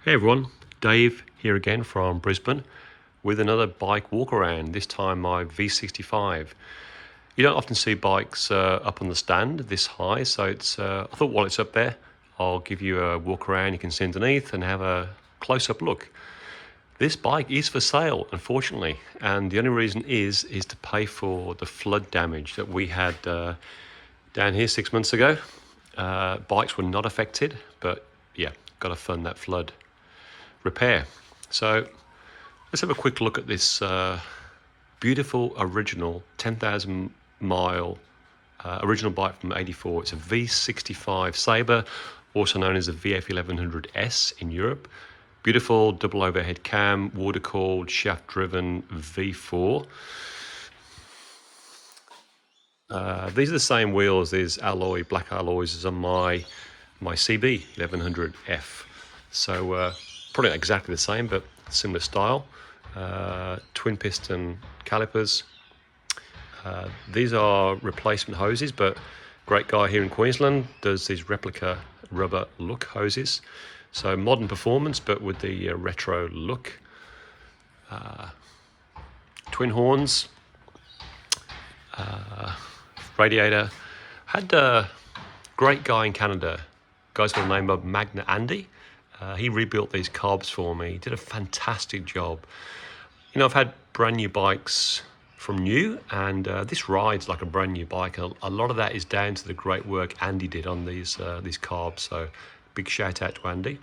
Hey everyone, Dave here again from Brisbane with another bike walk around, this time my V65. You don't often see bikes up on the stand this high, so I thought while it's up there, I'll give you a walk around. You can see underneath and have a close-up look. This bike is for sale, unfortunately, and the only reason is to pay for the flood damage that we had down here 6 months ago. Bikes were not affected, but yeah, got to fund that flood repair. So let's have a quick look at this beautiful original 10,000 mile original bike from '84. It's a V65 Sabre, also known as a VF1100S in Europe. Beautiful double overhead cam, water cooled, shaft driven V4. These are the same wheels, these black alloys as on my CB 1100F. So probably not exactly the same, but similar style. Twin piston calipers. These are replacement hoses, but great guy here in Queensland does these replica rubber look hoses. So modern performance, but with the retro look. Twin horns. Radiator. Had a great guy in Canada, guy's got the name of Magna Andy. He rebuilt these carbs for me. He did a fantastic job. You know, I've had brand new bikes from new, and this rides like a brand new bike. A lot of that is down to the great work Andy did on these carbs. So big shout out to Andy.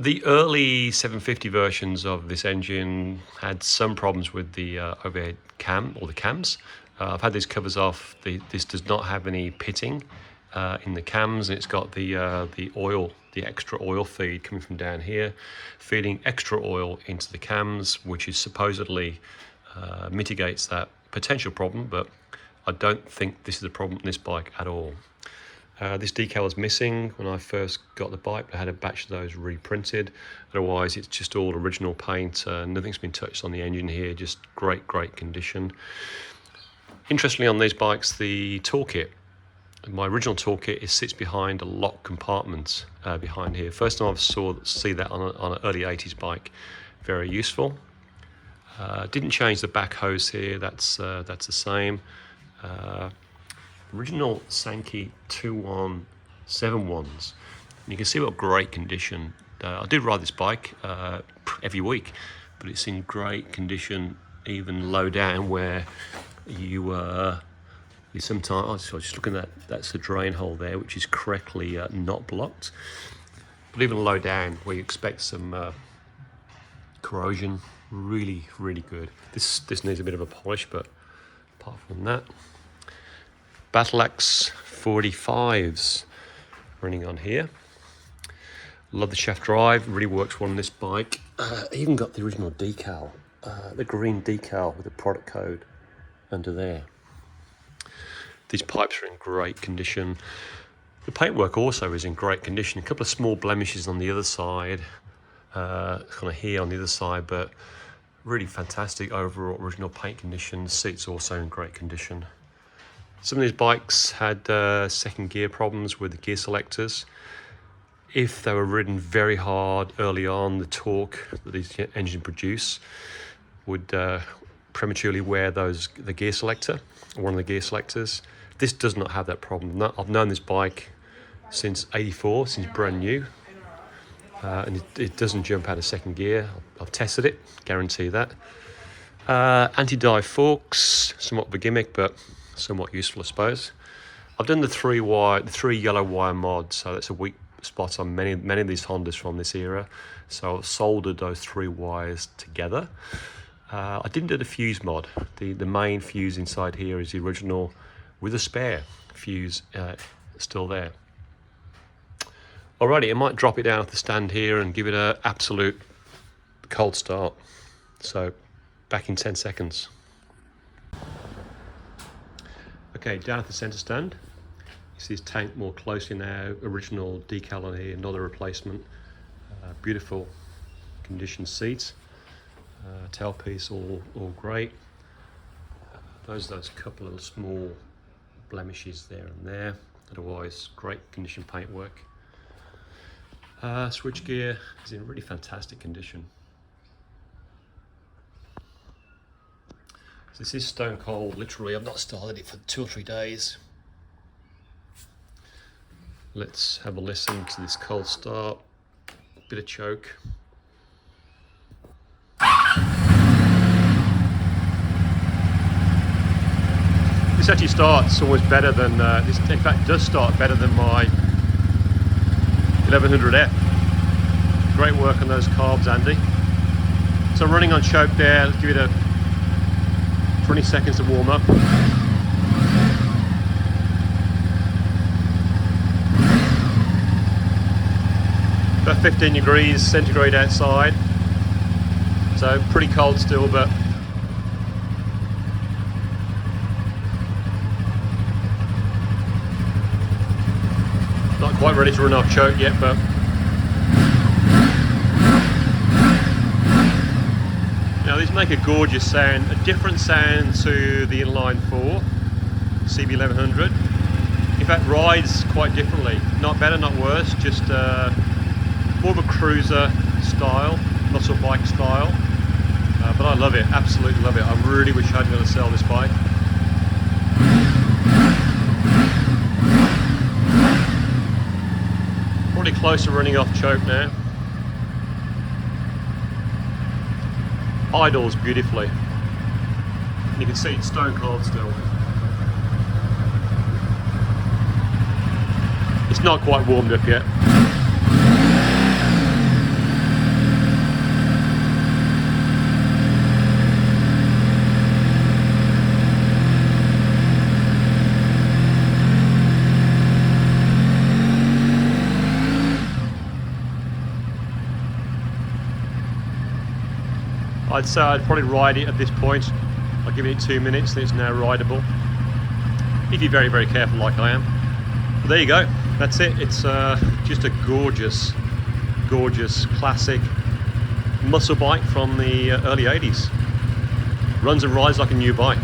The early 750 versions of this engine had some problems with the overhead cam or the cams. I've had these covers off. This does not have any pitting in the cams, and it's got the extra oil feed coming from down here, feeding extra oil into the cams, which is supposedly mitigates that potential problem, but I don't think this is a problem in this bike at all. This decal was missing when I first got the bike. I had a batch of those reprinted. Otherwise, it's just all original paint. Nothing's been touched on the engine here. Just great condition. Interestingly, on these bikes, the toolkit, my original toolkit, sits behind a lock compartment behind here. First time I see that on an early 80s bike. Very useful. Didn't change the back hose here. That's the same. Original Sankey 2171s. And you can see what great condition. I do ride this bike every week, but it's in great condition, even low down where you sometimes. Oh, just looking at that's the drain hole there, which is correctly not blocked. But even low down, where you expect some corrosion, really good. This needs a bit of a polish, but apart from that. Battle Axe 45s running on here. Love the shaft drive, really works well on this bike. Even got the original decal, the green decal with the product code under there. These pipes are in great condition. The paintwork also is in great condition. A couple of small blemishes on the other side, kind of here on the other side, but really fantastic overall original paint condition. Seats also in great condition. Some of these bikes had second gear problems with the gear selectors. If they were ridden very hard early on, the torque that these engines produce would prematurely wear the gear selector, or one of the gear selectors. This does not have that problem. I've known this bike since '84, since brand new, and it doesn't jump out of second gear. I've tested it, guarantee that. Anti-dive forks, somewhat of a gimmick, but somewhat useful, I suppose. I've done the three yellow wire mods, so that's a weak spot on many of these Hondas from this era. So I've soldered those three wires together. I didn't do the fuse mod. The main fuse inside here is the original with a spare fuse still there. Alrighty, I might drop it down off the stand here and give it an absolute cold start. So back in 10 seconds. Okay, down at the centre stand. You see this tank more closely now. Original decal on here, not a replacement. Beautiful condition seats. Tailpiece all great. Those couple of small blemishes there and there. Otherwise, great condition paintwork. Switchgear is in really fantastic condition. So this is stone cold, literally. I've not started it for 2 or 3 days. Let's have a listen to this cold start. Bit of choke. This actually starts almost better than, this in fact does start better than my 1100F. Great work on those carbs, Andy. So I'm running on choke there. Let's give it a 20 seconds to warm up. About 15 degrees centigrade outside, so pretty cold still, but not quite ready to run off choke yet. But now these make a gorgeous sound, a different sound to the inline 4 CB1100. In fact, rides quite differently. Not better, not worse, just more of a cruiser style, muscle bike style, but I love it, absolutely love it. I really wish I hadn't got to sell this bike. Probably close to running off choke now. Idles beautifully. And you can see it's stone cold still. It's not quite warmed up yet. I'd say I'd probably ride it at this point. I'll give it 2 minutes and it's now rideable. If you're very, very careful like I am. But there you go, that's it. It's just a gorgeous, gorgeous classic muscle bike from the early 80s. Runs and rides like a new bike.